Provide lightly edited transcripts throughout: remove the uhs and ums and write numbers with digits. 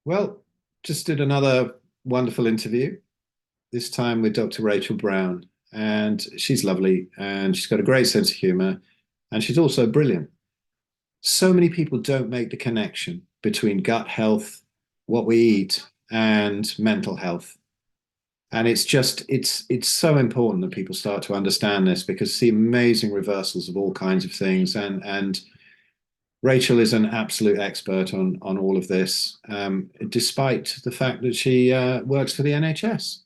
Well, just did another wonderful interview, this time with Dr. Rachel Brown. And she's lovely and she's got a great sense of humor and she's also brilliant. So many people don't make the connection between gut health, what we eat, and mental health. And it's so important that people start to understand this because see amazing reversals of all kinds of things. And Rachel is an absolute expert on all of this, despite the fact that she works for the NHS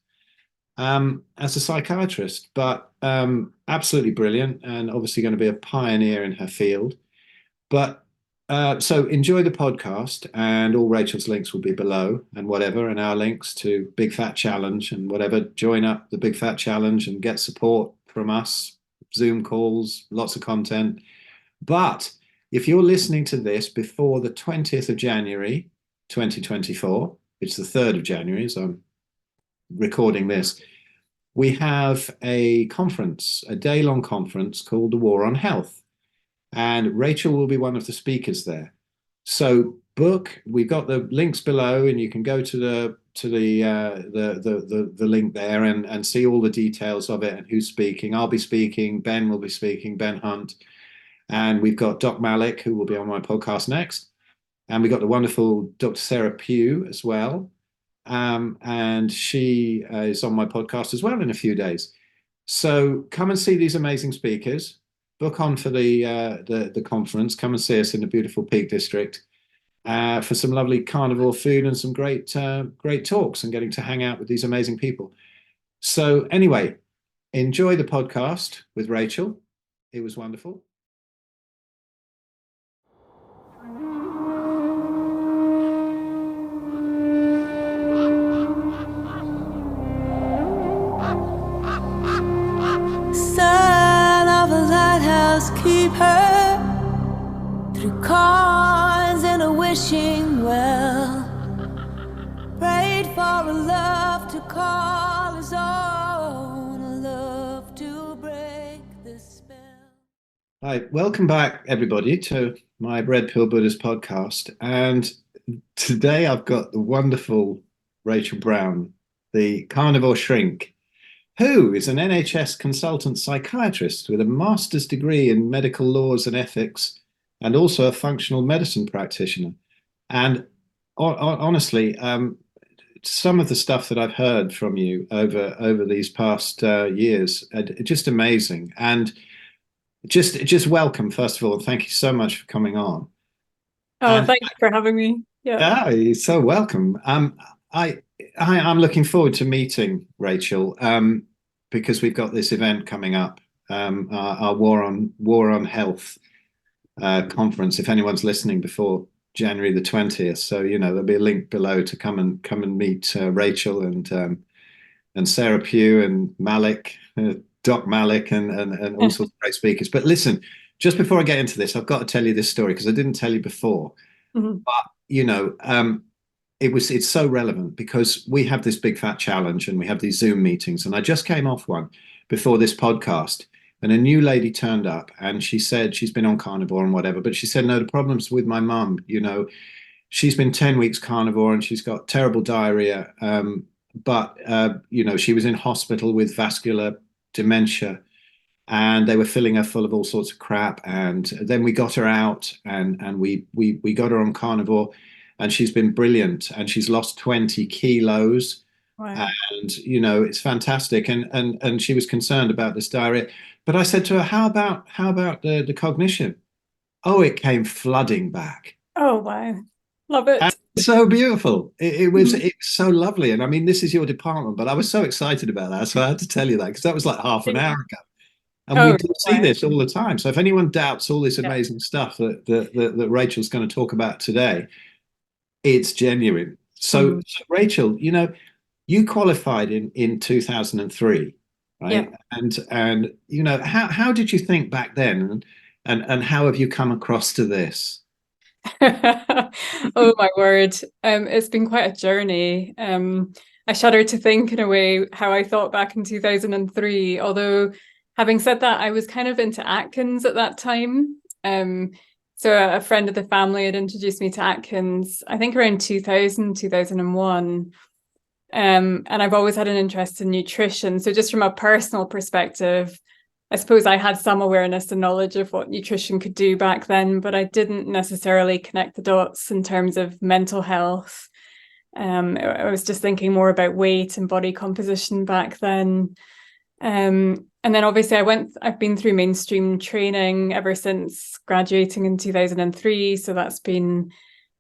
as a psychiatrist, but absolutely brilliant and obviously going to be a pioneer in her field. But so enjoy the podcast, and all Rachel's links will be below, and whatever, and our links to Big Fat Challenge and whatever. Join up the Big Fat Challenge and get support from us, Zoom calls, lots of content. But if you're listening to this before the 20th of January, 2024, it's the 3rd of January as I'm recording this, we have a conference, a day-long conference called the War on Health. And Rachel will be one of the speakers there. So we've got the links below, and you can go to the link there and see all the details of it and who's speaking. I'll be speaking, Ben will be speaking, Ben Hunt. And we've got Doc Malik, who will be on my podcast next. And we've got the wonderful Dr. Sarah Pugh as well. And she is on my podcast as well in a few days. So come and see these amazing speakers. Book on for the conference. Come and see us in the beautiful Peak District for some lovely carnivore food and some great talks and getting to hang out with these amazing people. So anyway, enjoy the podcast with Rachel. It was wonderful. Keeper through cons and a wishing well, prayed for a love to call his own, a love to break the spell. Hi, welcome back everybody to my Red Pill Buddhist podcast. And today I've got the wonderful Rachel Brown, the carnivore shrink, who is an NHS consultant psychiatrist with a master's degree in medical laws and ethics, and also a functional medicine practitioner. And honestly, some of the stuff that I've heard from you over these past years, just amazing. And just welcome, first of all, and thank you so much for coming on. Oh, thank you for having me. Yeah, you're so welcome. I'm looking forward to meeting Rachel because we've got this event coming up, our War on Health conference. If anyone's listening before January the 20th, so there'll be a link below to come and meet Rachel and Sarah Pugh and Malik, Doc Malik, and all sorts of great speakers. But listen, just before I get into this, I've got to tell you this story because I didn't tell you before. Mm-hmm. But it's so relevant because we have this Big Fat Challenge and we have these Zoom meetings, and I just came off one before this podcast, and a new lady turned up and she said she's been on carnivore and whatever, but she said, no, the problem's with my mum. She's been 10 weeks carnivore and she's got terrible diarrhea. But she was in hospital with vascular dementia, and they were filling her full of all sorts of crap. And then we got her out and we got her on carnivore. And she's been brilliant, and she's lost 20 kilos. Wow. And it's fantastic. And she was concerned about this diarrhea. But I said to her, how about the cognition? Oh, it came flooding back. Oh wow, love it. And so beautiful. It was so lovely. And I mean, this is your department, but I was so excited about that, so I had to tell you that because that was like half an hour ago. And we do see this all the time. So if anyone doubts all this amazing stuff that Rachel's going to talk about today, it's genuine. So Rachel, you qualified in 2003, right? Yeah. And how did you think back then, and how have you come across to this? Oh my word. It's been quite a journey. I shudder to think in a way how I thought back in 2003, although having said that, I was kind of into Atkins at that time. So a friend of the family had introduced me to Atkins, I think around 2000, 2001. And I've always had an interest in nutrition. So just from a personal perspective, I suppose I had some awareness and knowledge of what nutrition could do back then, but I didn't necessarily connect the dots in terms of mental health. I was just thinking more about weight and body composition back then. And then obviously I've been through mainstream training ever since graduating in 2003. So that's been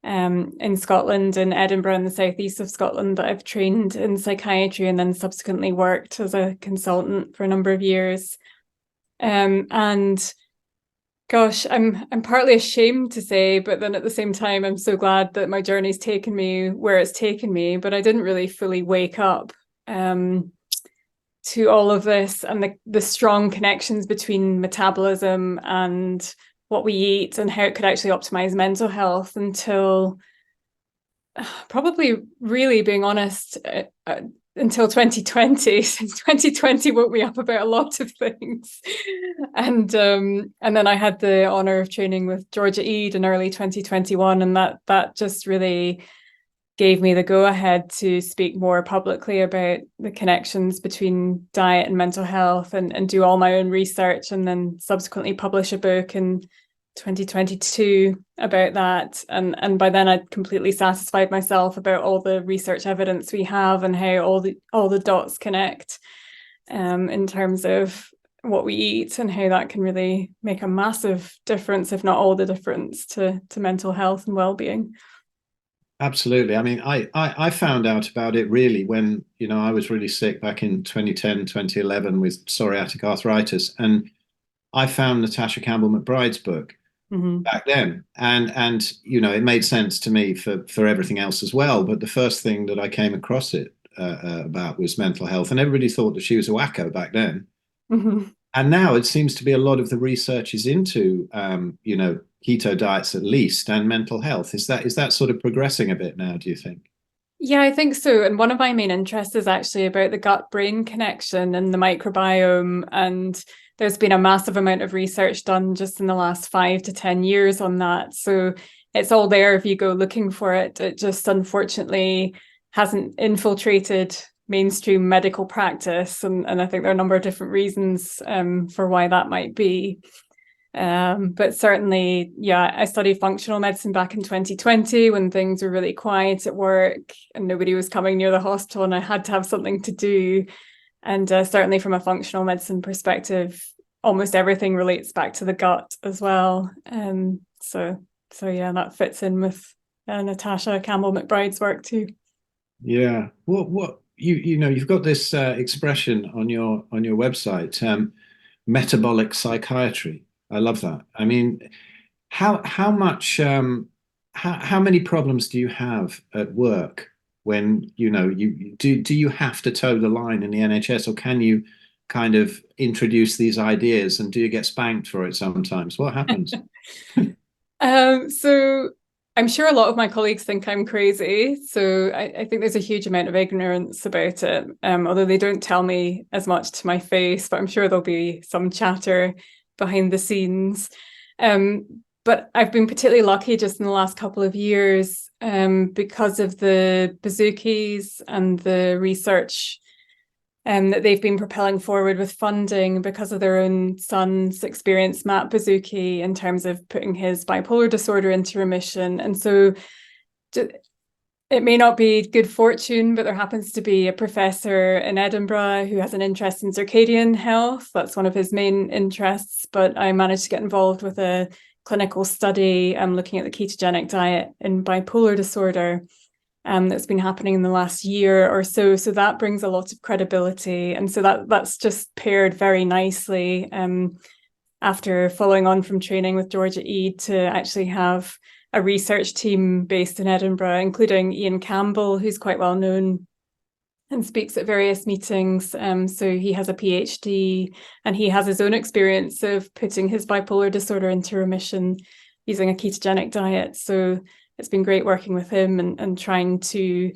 in Scotland, in Edinburgh, in the southeast of Scotland, that I've trained in psychiatry and then subsequently worked as a consultant for a number of years. And gosh, I'm partly ashamed to say, but then at the same time, I'm so glad that my journey's taken me where it's taken me, but I didn't really fully wake up to all of this and the strong connections between metabolism and what we eat and how it could actually optimize mental health until probably, really being honest, until 2020. Since 2020 woke me up about a lot of things. And then I had the honor of training with Georgia Eid in early 2021, and that just really gave me the go-ahead to speak more publicly about the connections between diet and mental health, and do all my own research, and then subsequently publish a book in 2022 about that. And by then I'd completely satisfied myself about all the research evidence we have and how all the dots connect in terms of what we eat and how that can really make a massive difference, if not all the difference, to mental health and well-being. Absolutely. I mean, I found out about it really when, I was really sick back in 2010, 2011 with psoriatic arthritis. And I found Natasha Campbell McBride's book back then. And it made sense to me for everything else as well. But the first thing that I came across it about was mental health. And everybody thought that she was a wacko back then. And now it seems to be a lot of the research is into, keto diets at least, and mental health. Is that sort of progressing a bit now, do you think? Yeah, I think so. And one of my main interests is actually about the gut-brain connection and the microbiome. And there's been a massive amount of research done just in the last 5 to 10 years on that. So it's all there if you go looking for it. It just unfortunately hasn't infiltrated mainstream medical practice. And I think there are a number of different reasons for why that might be. But certainly, yeah, I studied functional medicine back in 2020 when things were really quiet at work and nobody was coming near the hospital, and I had to have something to do. And certainly from a functional medicine perspective, almost everything relates back to the gut as well. So yeah, that fits in with Natasha Campbell McBride's work too. Yeah. What you've got this expression on your website, metabolic psychiatry. I love that. I mean, how much how many problems do you have at work when you do you have to toe the line in the NHS, or can you kind of introduce these ideas, and do you get spanked for it sometimes? What happens? So I'm sure a lot of my colleagues think I'm crazy. So I think there's a huge amount of ignorance about it, although they don't tell me as much to my face, but I'm sure there'll be some chatter behind the scenes. But I've been particularly lucky just in the last couple of years because of the Bazookies and the research that they've been propelling forward with funding, because of their own son's experience, Matt Bazooki, in terms of putting his bipolar disorder into remission. And so it may not be good fortune, but there happens to be a professor in Edinburgh who has an interest in circadian health. That's one of his main interests. But I managed to get involved with a clinical study looking at the ketogenic diet in bipolar disorder that's been happening in the last year or so. So that brings a lot of credibility. And so that's just paired very nicely after following on from training with Georgia Eid to actually have a research team based in Edinburgh, including Ian Campbell, who's quite well known and speaks at various meetings. So he has a PhD and he has his own experience of putting his bipolar disorder into remission using a ketogenic diet. So it's been great working with him and trying to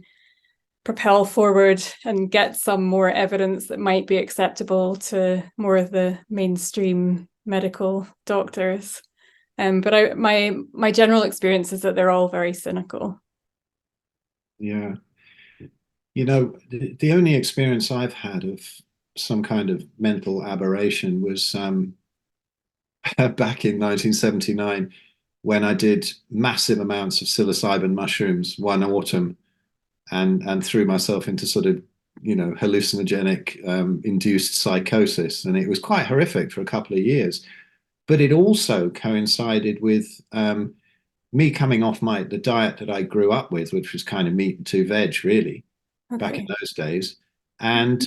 propel forward and get some more evidence that might be acceptable to more of the mainstream medical doctors. But my general experience is that they're all very cynical. Yeah. The only experience I've had of some kind of mental aberration was back in 1979 when I did massive amounts of psilocybin mushrooms one autumn and threw myself into sort of hallucinogenic induced psychosis, and it was quite horrific for a couple of years. But it also coincided with me coming off the diet that I grew up with, which was kind of meat and two veg, really, back in those days, and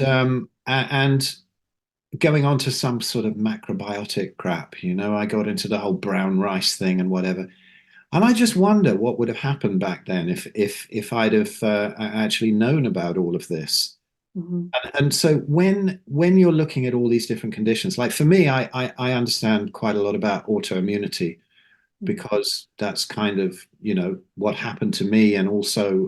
going on to some sort of macrobiotic crap. I got into the whole brown rice thing and whatever. And I just wonder what would have happened back then if I'd have actually known about all of this. Mm-hmm. And so when you're looking at all these different conditions, like for me, I understand quite a lot about autoimmunity because that's kind of what happened to me, and also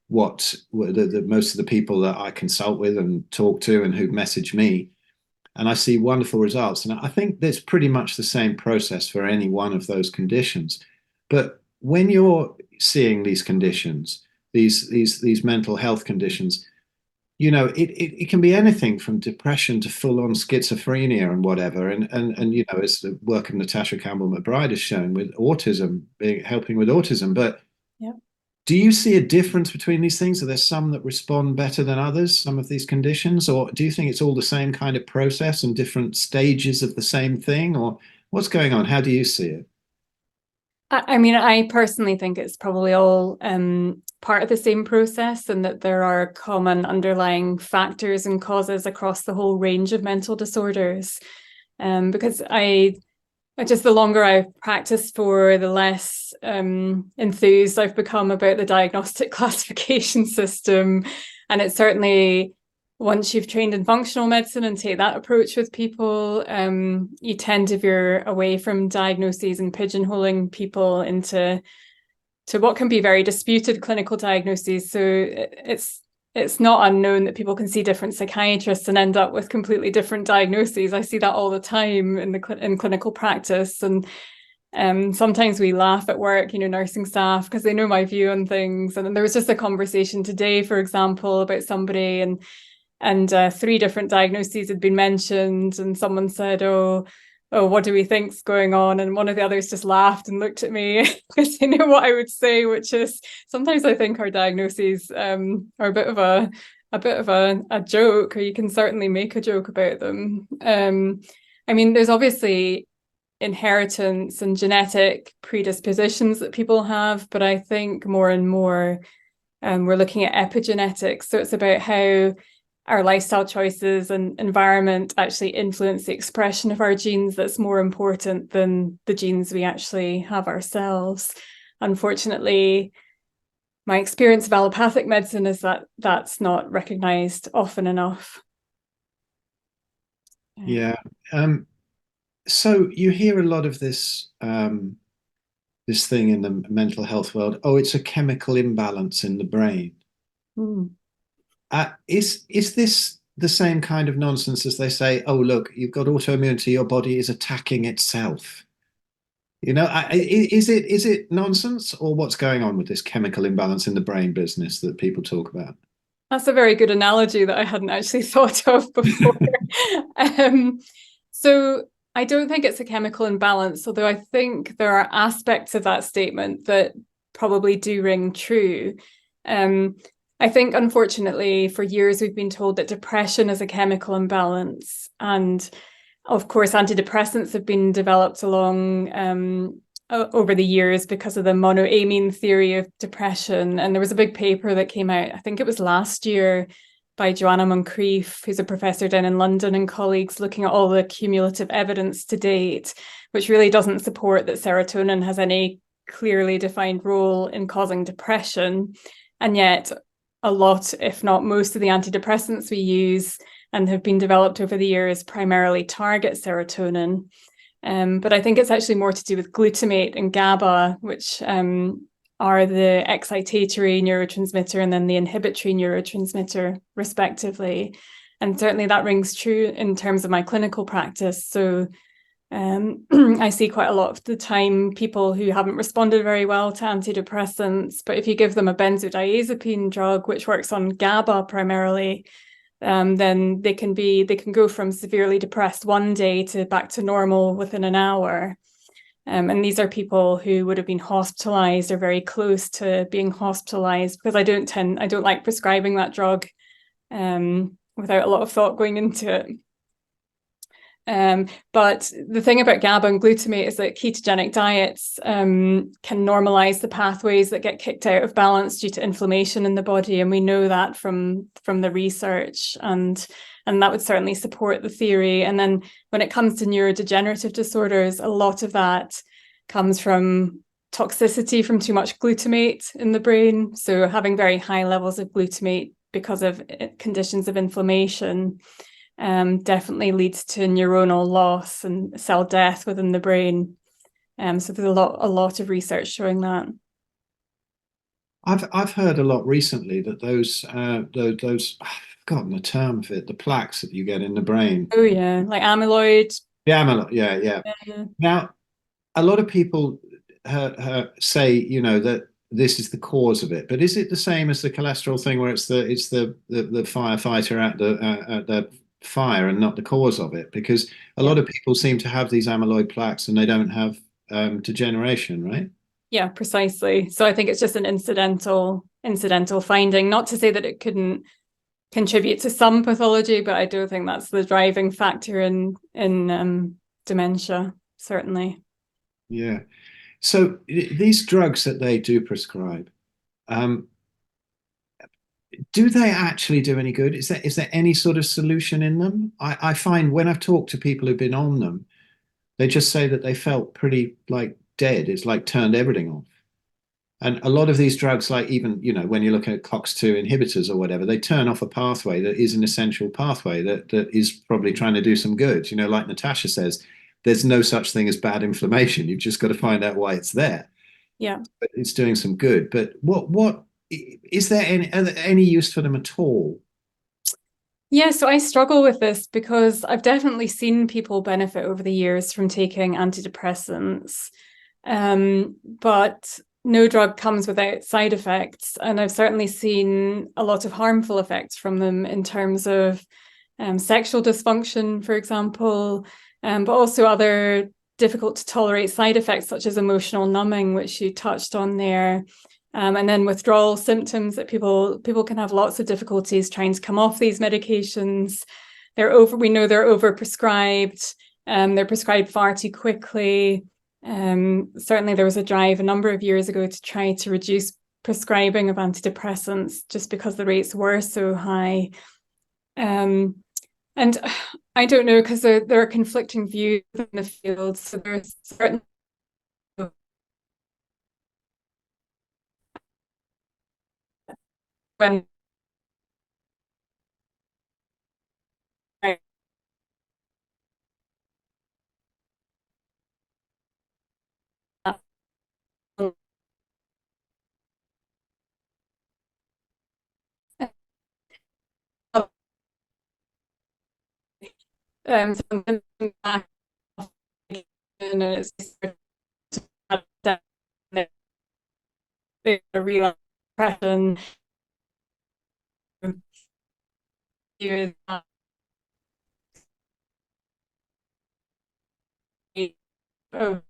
what the most of the people that I consult with and talk to and who message me, and I see wonderful results. And I think there's pretty much the same process for any one of those conditions. But when you're seeing these conditions, these mental health conditions, it can be anything from depression to full-on schizophrenia and whatever. And as the work of Natasha Campbell-McBride has shown with autism, helping with autism. But yeah. Do you see a difference between these things? Are there some that respond better than others, some of these conditions? Or do you think it's all the same kind of process and different stages of the same thing? Or what's going on? How do you see it? I mean, I personally think it's probably all part of the same process, and that there are common underlying factors and causes across the whole range of mental disorders. Because just the longer I've practiced for, the less enthused I've become about the diagnostic classification system. And it's certainly, once you've trained in functional medicine and take that approach with people, you tend to veer away from diagnoses and pigeonholing people into what can be very disputed clinical diagnoses. So it's not unknown that people can see different psychiatrists and end up with completely different diagnoses. I see that all the time in clinical practice. And sometimes we laugh at work, nursing staff, because they know my view on things. And there was just a conversation today, for example, about somebody and 3 different diagnoses had been mentioned, and someone said, oh, what do we think's going on? And one of the others just laughed and looked at me because they knew what I would say, which is sometimes I think our diagnoses are a bit of a joke, or you can certainly make a joke about them. I mean, there's obviously inheritance and genetic predispositions that people have, but I think more and more we're looking at epigenetics. So it's about how our lifestyle choices and environment actually influence the expression of our genes. That's more important than the genes we actually have ourselves. Unfortunately, my experience of allopathic medicine is that that's not recognized often enough. Yeah. So you hear a lot of this this thing in the mental health world. Oh, it's a chemical imbalance in the brain. Is this the same kind of nonsense as they say, oh, look, you've got autoimmunity, your body is attacking itself? Is it nonsense, or what's going on with this chemical imbalance in the brain business that people talk about? That's a very good analogy that I hadn't actually thought of before. So I don't think it's a chemical imbalance, although I think there are aspects of that statement that probably do ring true. I think, unfortunately, for years we've been told that depression is a chemical imbalance. And of course, antidepressants have been developed along over the years because of the monoamine theory of depression. And there was a big paper that came out, I think it was last year, by Joanna Moncrief, who's a professor down in London, and colleagues, looking at all the cumulative evidence to date, which really doesn't support that serotonin has any clearly defined role in causing depression. And yet a lot, if not most, of the antidepressants we use and have been developed over the years primarily target serotonin. But I think it's actually more to do with glutamate and GABA, which are the excitatory neurotransmitter and then the inhibitory neurotransmitter, respectively. And certainly that rings true in terms of my clinical practice. So I see quite a lot of the time people who haven't responded very well to antidepressants, but if you give them a benzodiazepine drug, which works on GABA primarily, then they can go from severely depressed one day to back to normal within an hour. And these are people who would have been hospitalized or very close to being hospitalized, because I don't like prescribing that drug without a lot of thought going into it. But the thing about GABA and glutamate is that ketogenic diets can normalize the pathways that get kicked out of balance due to inflammation in the body, and we know that from the research, and that would certainly support the theory. And then when it comes to neurodegenerative disorders, a lot of that comes from toxicity from too much glutamate in the brain. So having very high levels of glutamate because of conditions of inflammation definitely leads to neuronal loss and cell death within the brain. So there's a lot of research showing that. I've heard a lot recently that those I've forgotten the term of it, the plaques that you get in the brain. Oh yeah, like amyloid. Yeah, amyloid. Yeah. Now, a lot of people say, you know, that this is the cause of it, but is it the same as the cholesterol thing, where it's the firefighter at the fire and not the cause of it? Because a lot of people seem to have these amyloid plaques and they don't have degeneration, right? Yeah, precisely. So I think it's just an incidental finding, not to say that it couldn't contribute to some pathology, but I don't think that's the driving factor in dementia, certainly. Yeah. So these drugs that they do prescribe, do they actually do any good? Is there any sort of solution in them? I find when I've talked to people who've been on them, they just say that they felt pretty like dead. It's like turned everything off. And a lot of these drugs, like even, you know, when you look at COX-2 inhibitors or whatever, they turn off a pathway that is an essential pathway that is probably trying to do some good. You know, like Natasha says, there's no such thing as bad inflammation. You've just got to find out why it's there. Yeah. But it's doing some good. But what is there any use for them at all? Yeah, so I struggle with this because I've definitely seen people benefit over the years from taking antidepressants, but no drug comes without side effects. And I've certainly seen a lot of harmful effects from them in terms of sexual dysfunction, for example, but also other difficult to tolerate side effects such as emotional numbing, which you touched on there. And then withdrawal symptoms that people can have lots of difficulties trying to come off these medications. We know they're overprescribed. They're prescribed far too quickly. Certainly there was a drive a number of years ago to try to reduce prescribing of antidepressants just because the rates were so high. And I don't know, because there are conflicting views in the field. So there's certain when something back and it's a real depression. Oh,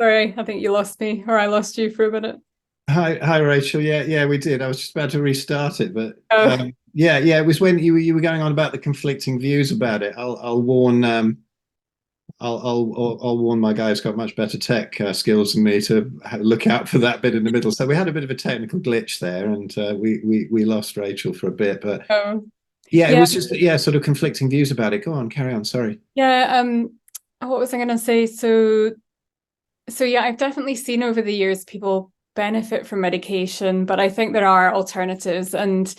sorry, I think you lost me, or I lost you for a minute. Hi, Rachel. Yeah, we did. I was just about to restart it, but yeah, it was when you were going on about the conflicting views about it. I'll warn I'll warn my guy who's got much better tech skills than me to look out for that bit in the middle. So we had a bit of a technical glitch there, and we lost Rachel for a bit. But it was just sort of conflicting views about it. Go on, carry on. Sorry. Yeah. What was I going to say? So yeah, I've definitely seen over the years people benefit from medication, but I think there are alternatives, and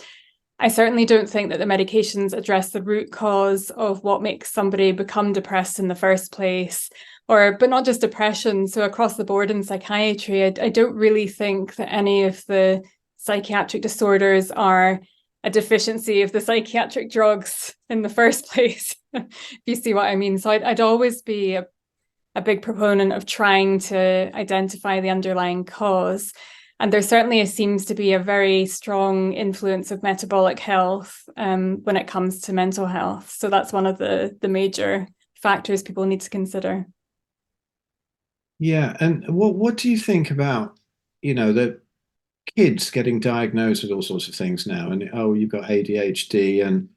I certainly don't think that the medications address the root cause of what makes somebody become depressed in the first place, but not just depression. So across the board in psychiatry, I don't really think that any of the psychiatric disorders are a deficiency of the psychiatric drugs in the first place, if you see what I mean. So I'd always be a big proponent of trying to identify the underlying cause. And there certainly seems to be a very strong influence of metabolic health when it comes to mental health. So that's one of the major factors people need to consider. Yeah. And what do you think about, the kids getting diagnosed with all sorts of things now? And, oh, you've got ADHD. And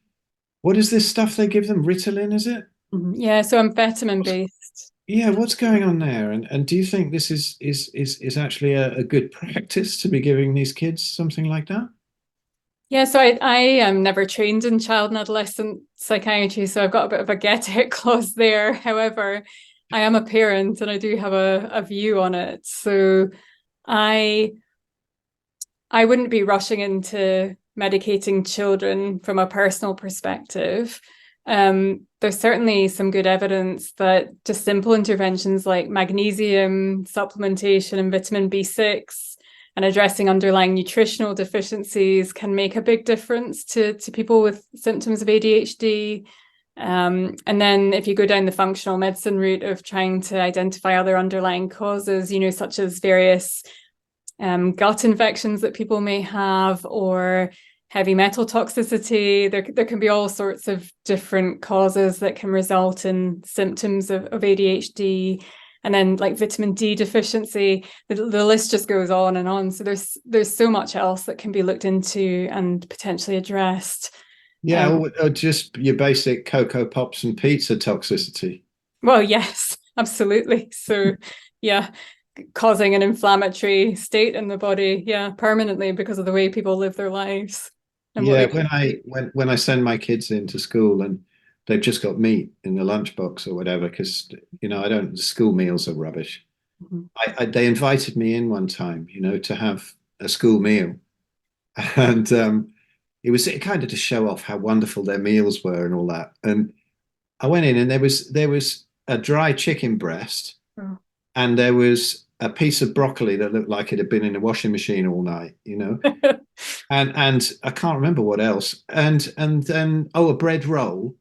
what is this stuff they give them? Ritalin, is it? Yeah, so amphetamine based. Yeah, what's going on there? And do you think this is actually a good practice to be giving these kids something like that? Yeah, so I am never trained in child and adolescent psychiatry, so I've got a bit of a get it clause there. However, I am a parent and I do have a view on it. So I wouldn't be rushing into medicating children from a personal perspective. There's certainly some good evidence that just simple interventions like magnesium supplementation and vitamin B6 and addressing underlying nutritional deficiencies can make a big difference to people with symptoms of ADHD. And then if you go down the functional medicine route of trying to identify other underlying causes, such as various gut infections that people may have, or heavy metal toxicity, there can be all sorts of different causes that can result in symptoms of ADHD. And then like vitamin D deficiency, the list just goes on and on. So there's so much else that can be looked into and potentially addressed. Yeah, or just your basic Cocoa Pops and pizza toxicity. Well, yes, absolutely. So yeah, causing an inflammatory state in the body, permanently because of the way people live their lives. Yeah, when I send my kids into school and they've just got meat in the lunchbox or whatever, because the school meals are rubbish. Mm-hmm. They invited me in one time, to have a school meal, and it was kind of to show off how wonderful their meals were and all that. And I went in and there was a dry chicken breast, and there was a piece of broccoli that looked like it had been in a washing machine all night, and I can't remember what else. And then a bread roll.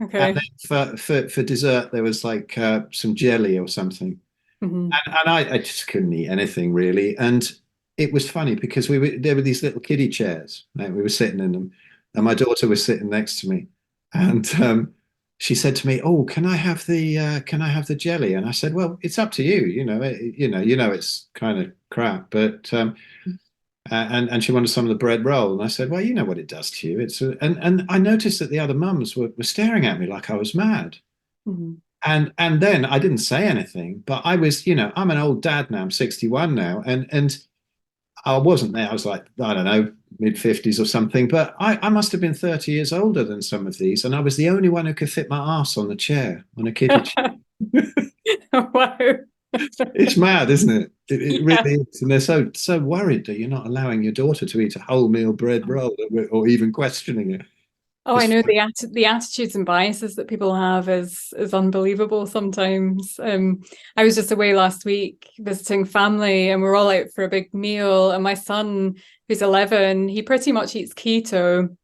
Okay. And then for dessert there was like some jelly or something. Mm-hmm. And I just couldn't eat anything really. And it was funny because there were these little kiddie chairs, and we were sitting in them, and my daughter was sitting next to me, and she said to me, "Oh, can I have the jelly?" And I said, "Well, it's up to you. It's kind of crap, but." And she wanted some of the bread roll, and I said, "Well, you know what it does to you." And I noticed that the other mums were staring at me like I was mad. Mm-hmm. And then I didn't say anything, but I was, I'm an old dad now. I'm 61 now, and I wasn't there. I was like, I don't know, mid-50s or something, but I must have been 30 years older than some of these, and I was the only one who could fit my arse on the chair, on a kiddie chair. Wow. It's mad, isn't it? It really is. And they're so worried that you're not allowing your daughter to eat a wholemeal bread roll, or even questioning it. Oh, I know the attitudes and biases that people have is unbelievable sometimes. I was just away last week visiting family, and we're all out for a big meal, and my son, who's 11, he pretty much eats keto.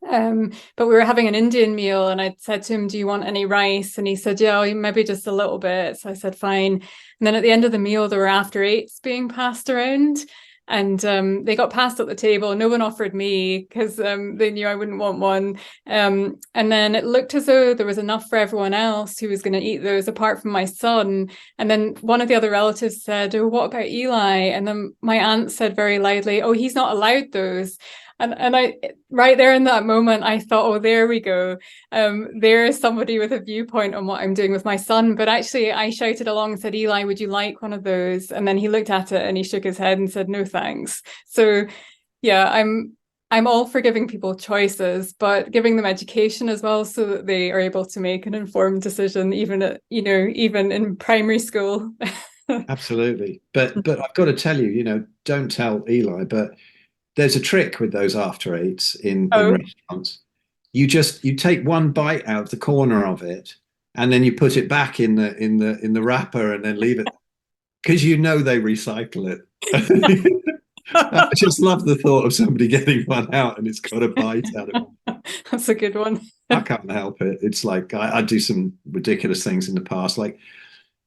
But we were having an Indian meal, and I said to him, "Do you want any rice?" And he said, "Yeah, maybe just a little bit." So I said, "Fine." And then at the end of the meal, there were after eights being passed around, and they got passed at the table. No one offered me because they knew I wouldn't want one. And then it looked as though there was enough for everyone else who was going to eat those, apart from my son. And then one of the other relatives said, "Oh, what about Eli?" And then my aunt said very loudly, "Oh, he's not allowed those." And I, right there in that moment, I thought, oh, there we go. There is somebody with a viewpoint on what I'm doing with my son. But actually, I shouted along and said, "Eli, would you like one of those?" And then he looked at it and he shook his head and said, "No, thanks." So, yeah, I'm all for giving people choices, but giving them education as well, so that they are able to make an informed decision, even even in primary school. Absolutely, but I've got to tell you, don't tell Eli, but there's a trick with those after eights in restaurants. You take one bite out of the corner of it, and then you put it back in the wrapper, and then leave it, because they recycle it. I just love the thought of somebody getting one out and it's got a bite out of it. That's a good one. I can't help it. It's like I do some ridiculous things in the past. Like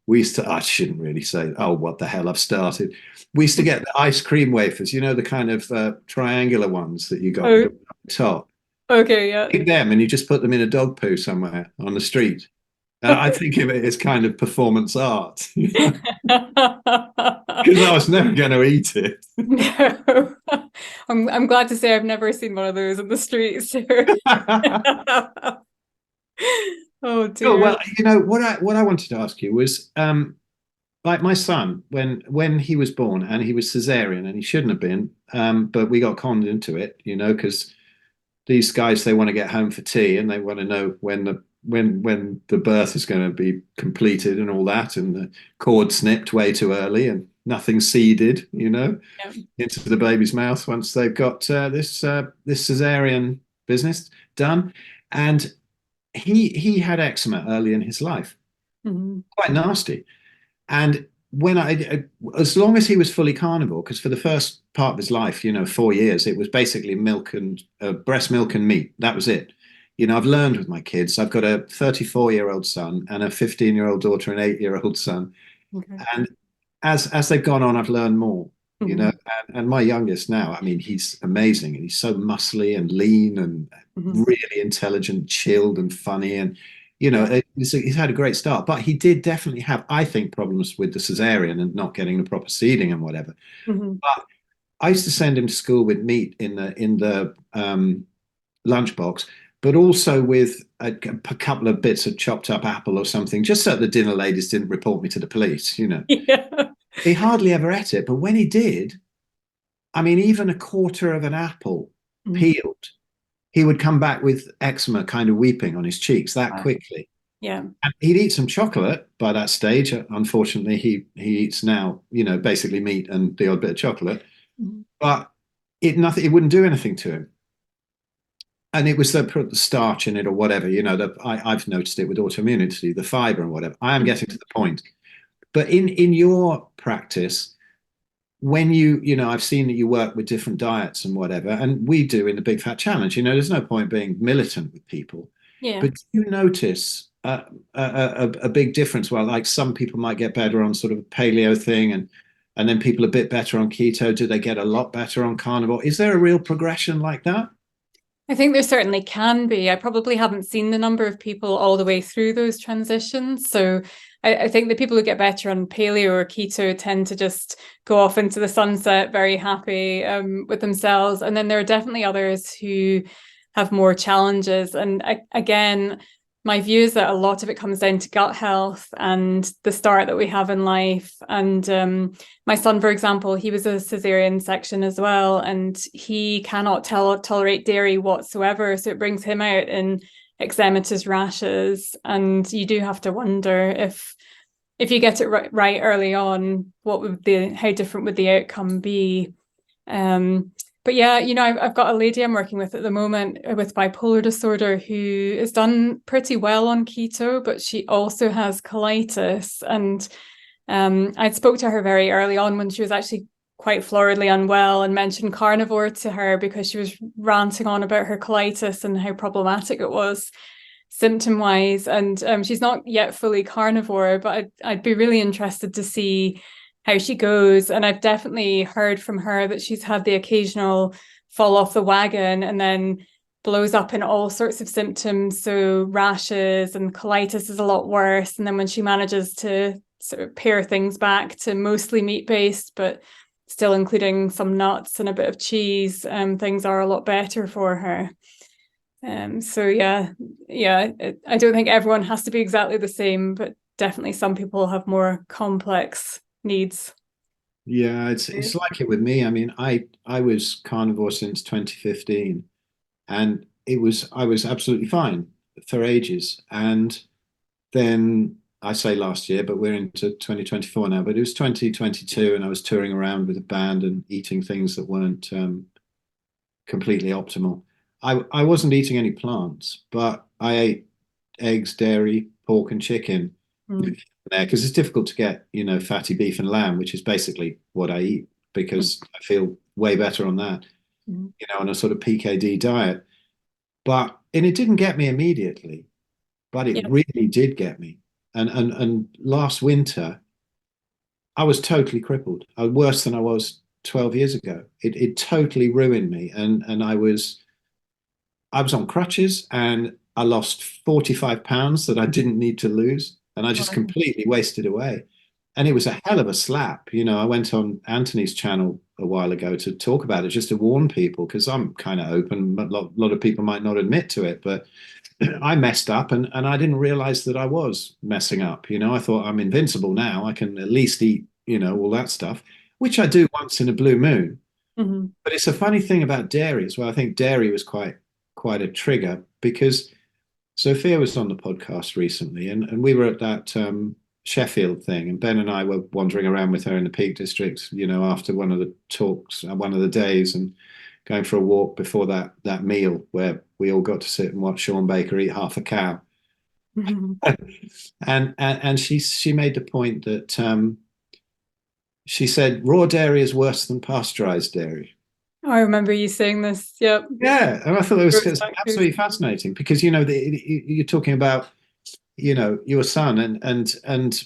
we used to, I shouldn't really say, oh, what the hell, I've started. We used to get the ice cream wafers, you know, the kind of triangular ones that you got Oh, at the top. okay, yeah. Take them and you just put them in a dog poo somewhere on the street. I think of it as kind of performance art, because I was never going to eat it. No. I'm glad to say I've never seen one of those in the streets. Oh dear. Oh, well, you know what I wanted to ask you was like my son when he was born and he was cesarean and he shouldn't have been, but we got conned into it, you know, because these guys, they want to get home for tea and they want to know when the birth is going to be completed and all that, and the cord snipped way too early and nothing seeded, you know, Yeah. into the baby's mouth once they've got this cesarean business done. And he had eczema early in his life, quite nasty. And when as long as he was fully carnivore, because for the first part of his life, you know, 4 years, it was basically milk and breast milk and meat. That was it. You know, I've learned with my kids. I've got a 34-year-old son and a 15-year-old daughter and 8-year-old son. Okay. And as they've gone on, I've learned more, you know, and my youngest now, I mean, he's amazing and he's so muscly and lean and really intelligent, chilled and funny. And, you know, he's had a great start, but he did definitely have, I think, problems with the cesarean and not getting the proper seeding and whatever. But I used to send him to school with meat in the lunchbox, but also with a couple of bits of chopped up apple or something, just so the dinner ladies didn't report me to the police, you know. Yeah. He hardly ever ate it, but when he did, I mean, even a quarter of an apple peeled, he would come back with eczema kind of weeping on his cheeks that quickly. Yeah. And he'd eat some chocolate by that stage. Unfortunately, he eats now, you know, basically meat and the odd bit of chocolate, but it wouldn't do anything to him. And it was the starch in it or whatever, you know, I've noticed it with autoimmunity, the fiber and whatever. I am getting to the point. But in your practice, when you know, I've seen that you work with different diets and whatever, and we do in the Big Fat Challenge, you know, there's no point being militant with people. Yeah. But do you notice a big difference? Well, like some people might get better on sort of a paleo thing and then people a bit better on keto. Do they get a lot better on carnivore? Is there a real progression like that? I think there certainly can be. I probably haven't seen the number of people all the way through those transitions. So I think the people who get better on paleo or keto tend to just go off into the sunset, very happy with themselves. And then there are definitely others who have more challenges. And again, my view is that a lot of it comes down to gut health and the start that we have in life. And my son, for example, he was a cesarean section as well, and he cannot tolerate dairy whatsoever. So it brings him out in eczematous rashes. And you do have to wonder if you get it right early on, how different would the outcome be? But yeah, you know, I've got a lady I'm working with at the moment with bipolar disorder who has done pretty well on keto, but she also has colitis. And I spoke to her very early on when she was actually quite floridly unwell and mentioned carnivore to her because she was ranting on about her colitis and how problematic it was symptom-wise. And she's not yet fully carnivore, but I'd be really interested to see how she goes. And I've definitely heard from her that she's had the occasional fall off the wagon and then blows up in all sorts of symptoms. So rashes and colitis is a lot worse. And then when she manages to sort of pare things back to mostly meat-based, but still including some nuts and a bit of cheese, things are a lot better for her. So yeah, I don't think everyone has to be exactly the same, but definitely some people have more complex needs. Yeah, it's like it with me. I mean, I was carnivore since 2015, and I was absolutely fine for ages. And then I say last year, but we're into 2024 now. But it was 2022, and I was touring around with a band and eating things that weren't completely optimal. I wasn't eating any plants, but I ate eggs, dairy, pork, and chicken there because it's difficult to get, you know, fatty beef and lamb, which is basically what I eat because I feel way better on that, on a sort of PKD diet. And it didn't get me immediately, but it really did get me. And last winter, I was totally crippled. I was worse than I was 12 years ago. It totally ruined me. And I was on crutches, and I lost 45 pounds that I didn't need to lose. And I just completely wasted away. And it was a hell of a slap. I went on Anthony's channel a while ago to talk about it, just to warn people, because I'm kind of open. A lot of people might not admit to it, but I messed up, and I didn't realize that I was messing up. I thought I'm invincible now. I can at least eat, all that stuff, which I do once in a blue moon. But it's a funny thing about dairy as well. I think dairy was quite a trigger, because Sophia was on the podcast recently, and we were at that Sheffield thing, and Ben and I were wandering around with her in the Peak District, after one of the talks, one of the days, and going for a walk before that meal where we all got to sit and watch Sean Baker eat half a cow. And she made the point that she said raw dairy is worse than pasteurized dairy. I remember you saying this. Yep. Yeah, and I thought it was absolutely fascinating, because you're talking about your son, and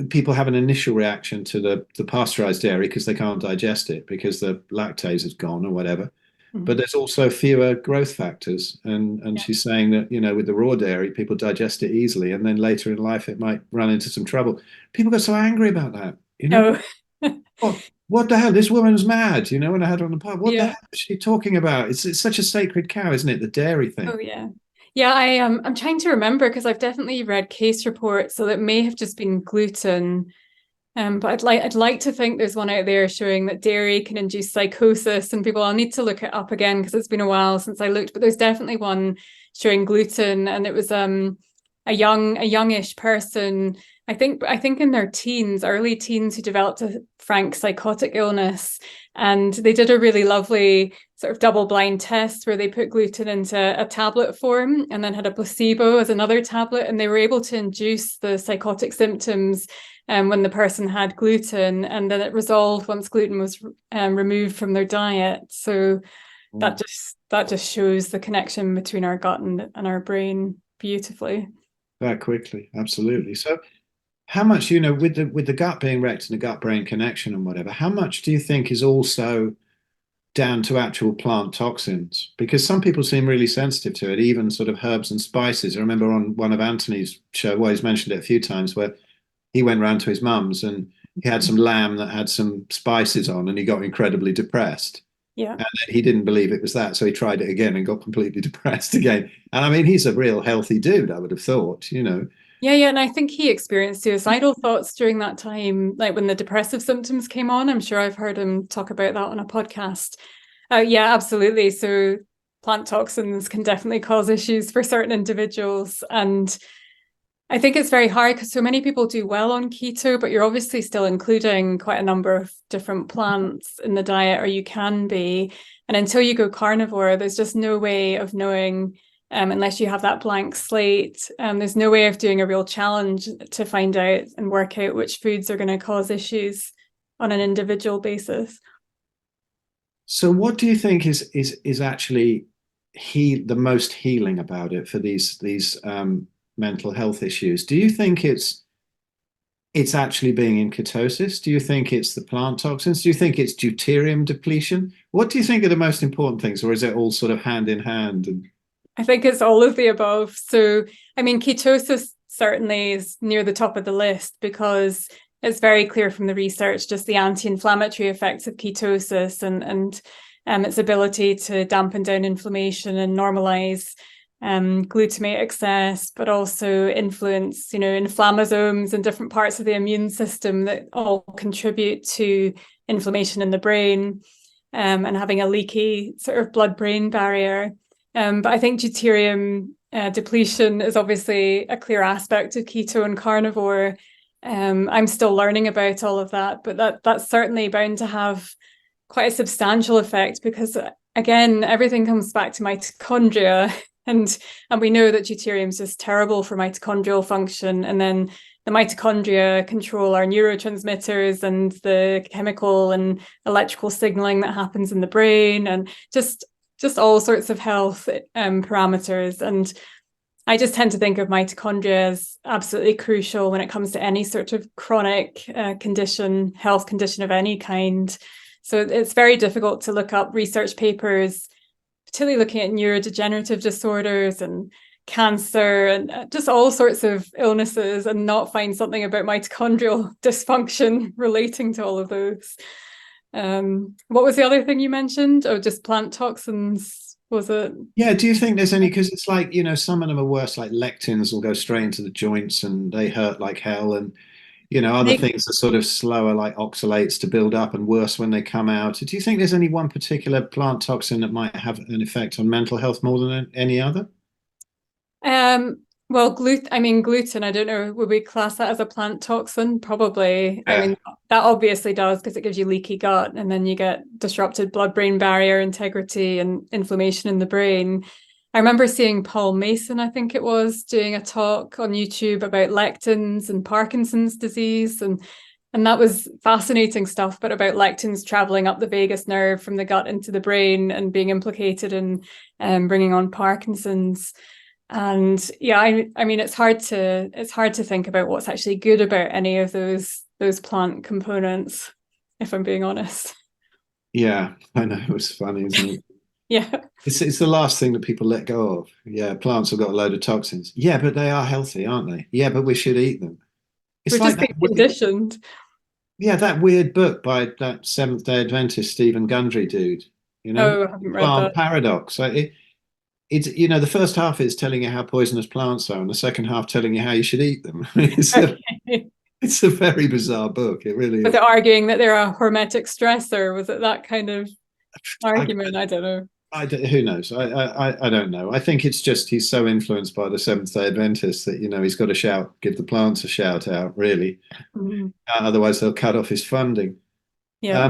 people have an initial reaction to the pasteurized dairy because they can't digest it because the lactase is gone or whatever. But there's also fewer growth factors, and she's saying that with the raw dairy, people digest it easily, and then later in life it might run into some trouble. People got so angry about that. What the hell? This woman's mad, when I had her on the pod. What the hell is she talking about? It's such a sacred cow, isn't it? The dairy thing. Oh, yeah. Yeah, I'm trying to remember, because I've definitely read case reports, so that may have just been gluten. But I'd like to think there's one out there showing that dairy can induce psychosis, and I'll need to look it up again because it's been a while since I looked, but there's definitely one showing gluten, and it was a youngish person, I think in their teens, early teens, who developed a frank psychotic illness. And they did a really lovely sort of double-blind test where they put gluten into a tablet form and then had a placebo as another tablet, and they were able to induce the psychotic symptoms when the person had gluten, and then it resolved once gluten was removed from their diet. So that just shows the connection between our gut and our brain beautifully. That quickly, absolutely. So how much, with the gut being wrecked and the gut-brain connection and whatever, how much do you think is also down to actual plant toxins? Because some people seem really sensitive to it, even sort of herbs and spices. I remember on one of Anthony's show, well, he's mentioned it a few times, where he went round to his mum's and he had some lamb that had some spices on, and he got incredibly depressed. Yeah. And then he didn't believe it was that, so he tried it again and got completely depressed again. And I mean, he's a real healthy dude, I would have thought, Yeah, and I think he experienced suicidal thoughts during that time, like when the depressive symptoms came on. I'm sure I've heard him talk about that on a podcast. Yeah, absolutely. So plant toxins can definitely cause issues for certain individuals. And I think it's very hard because so many people do well on keto, but you're obviously still including quite a number of different plants in the diet, or you can be. And until you go carnivore, there's just no way of knowing, unless you have that blank slate. There's no way of doing a real challenge to find out and work out which foods are going to cause issues on an individual basis. So what do you think is actually the most healing about it for these mental health issues? Do you think it's actually being in ketosis? Do you think it's the plant toxins? Do you think it's deuterium depletion? What do you think are the most important things, or is it all sort of hand in hand? I think it's all of the above. So, I mean, ketosis certainly is near the top of the list because it's very clear from the research, just the anti-inflammatory effects of ketosis and its ability to dampen down inflammation and normalize glutamate excess, but also influence, inflammasomes and different parts of the immune system that all contribute to inflammation in the brain, and having a leaky sort of blood-brain barrier. But I think deuterium depletion is obviously a clear aspect of keto and carnivore. I'm still learning about all of that, but that's certainly bound to have quite a substantial effect because, again, everything comes back to mitochondria. And we know that deuterium is just terrible for mitochondrial function. And then the mitochondria control our neurotransmitters and the chemical and electrical signaling that happens in the brain, and just all sorts of health parameters. And I just tend to think of mitochondria as absolutely crucial when it comes to any sort of chronic health condition of any kind. So it's very difficult to look up research papers, particularly looking at neurodegenerative disorders and cancer and just all sorts of illnesses, and not find something about mitochondrial dysfunction relating to all of those. What was the other thing you mentioned? Oh, just plant toxins, was it? Yeah, do you think there's any, because it's like, some of them are worse, like lectins will go straight into the joints and they hurt like hell, and other things are sort of slower, like oxalates to build up and worse when they come out. Do you think there's any one particular plant toxin that might have an effect on mental health more than any other? Well, gluten, I don't know, would we class that as a plant toxin? Probably. Yeah. I mean, that obviously does, because it gives you leaky gut, and then you get disrupted blood-brain barrier integrity and inflammation in the brain. I remember seeing Paul Mason, I think it was, doing a talk on YouTube about lectins and Parkinson's disease, and that was fascinating stuff, but about lectins traveling up the vagus nerve from the gut into the brain and being implicated in bringing on Parkinson's. And yeah, I mean, it's hard to think about what's actually good about any of those plant components, if I'm being honest. Yeah, I know, it was funny, isn't it? Yeah. It's the last thing that people let go of. Yeah, plants have got a load of toxins. Yeah, but they are healthy, aren't they? Yeah, but we should eat them. It's We're like just being conditioned. Yeah, that weird book by that Seventh-day Adventist Stephen Gundry dude. Oh, I haven't read Plant that. Paradox. It's the first half is telling you how poisonous plants are, and the second half telling you how you should eat them. It's a very bizarre book. It really is. Was it arguing that they're a hormetic stressor? Was it that kind of argument? I don't know. Who knows? I don't know. I think it's just he's so influenced by the Seventh-day Adventists that he's got to give the plants a shout out, really. Mm-hmm. Otherwise, they'll cut off his funding. Yeah.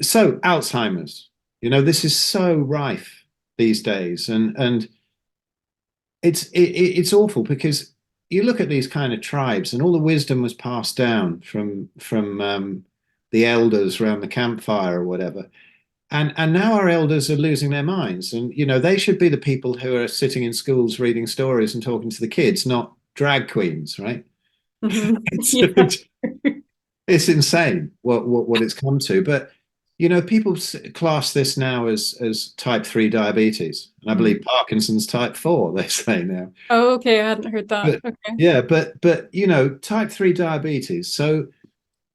So Alzheimer's, this is so rife these days, and it's awful, because you look at these kind of tribes, and all the wisdom was passed down from the elders around the campfire or whatever. And now our elders are losing their minds, and they should be the people who are sitting in schools reading stories and talking to the kids, not drag queens, right? Mm-hmm. It's insane what it's come to. But people class this now as type 3 diabetes, and I believe Parkinson's type 4. They say now. Oh, okay, I hadn't heard that. But, okay. Yeah, but type 3 diabetes. So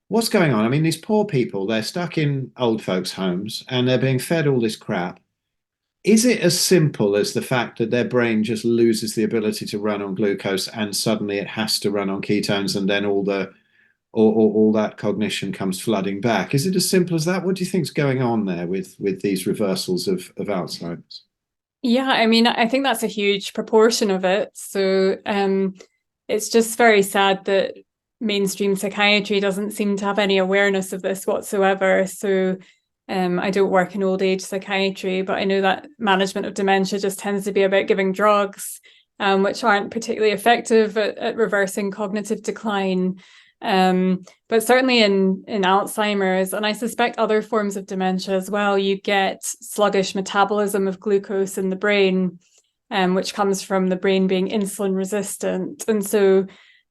what's going on? I mean, these poor people, they're stuck in old folks' homes and they're being fed all this crap. Is it as simple as the fact that their brain just loses the ability to run on glucose, and suddenly it has to run on ketones, and then all that cognition comes flooding back? Is it as simple as that? What do you think's going on there with these reversals of Alzheimer's? Yeah, I mean, I think that's a huge proportion of it. So it's just very sad that mainstream psychiatry doesn't seem to have any awareness of this whatsoever. So I don't work in old age psychiatry, but I know that management of dementia just tends to be about giving drugs, which aren't particularly effective at reversing cognitive decline. But certainly in Alzheimer's, and I suspect other forms of dementia as well, you get sluggish metabolism of glucose in the brain, which comes from the brain being insulin resistant. And so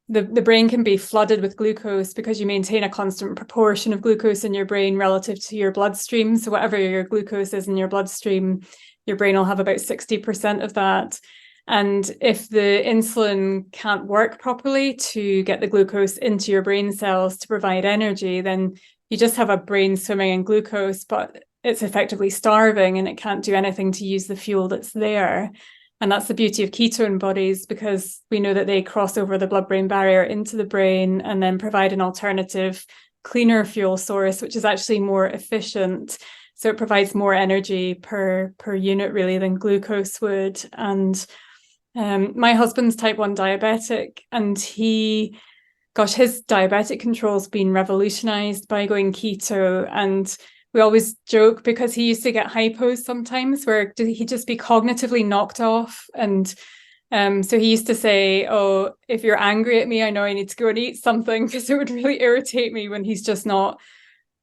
the brain can be flooded with glucose because you maintain a constant proportion of glucose in your brain relative to your bloodstream. So whatever your glucose is in your bloodstream, your brain will have about 60% of that. And if the insulin can't work properly to get the glucose into your brain cells to provide energy, then you just have a brain swimming in glucose, but it's effectively starving and it can't do anything to use the fuel that's there. And that's the beauty of ketone bodies, because we know that they cross over the blood-brain barrier into the brain and then provide an alternative, cleaner fuel source, which is actually more efficient. So it provides more energy per unit, really, than glucose would. And my husband's type 1 diabetic, and his diabetic control's been revolutionized by going keto. And we always joke, because he used to get hypos sometimes where he'd just be cognitively knocked off and So he used to say, "Oh, if you're angry at me, I know I need to go and eat something," because it would really irritate me when he's just not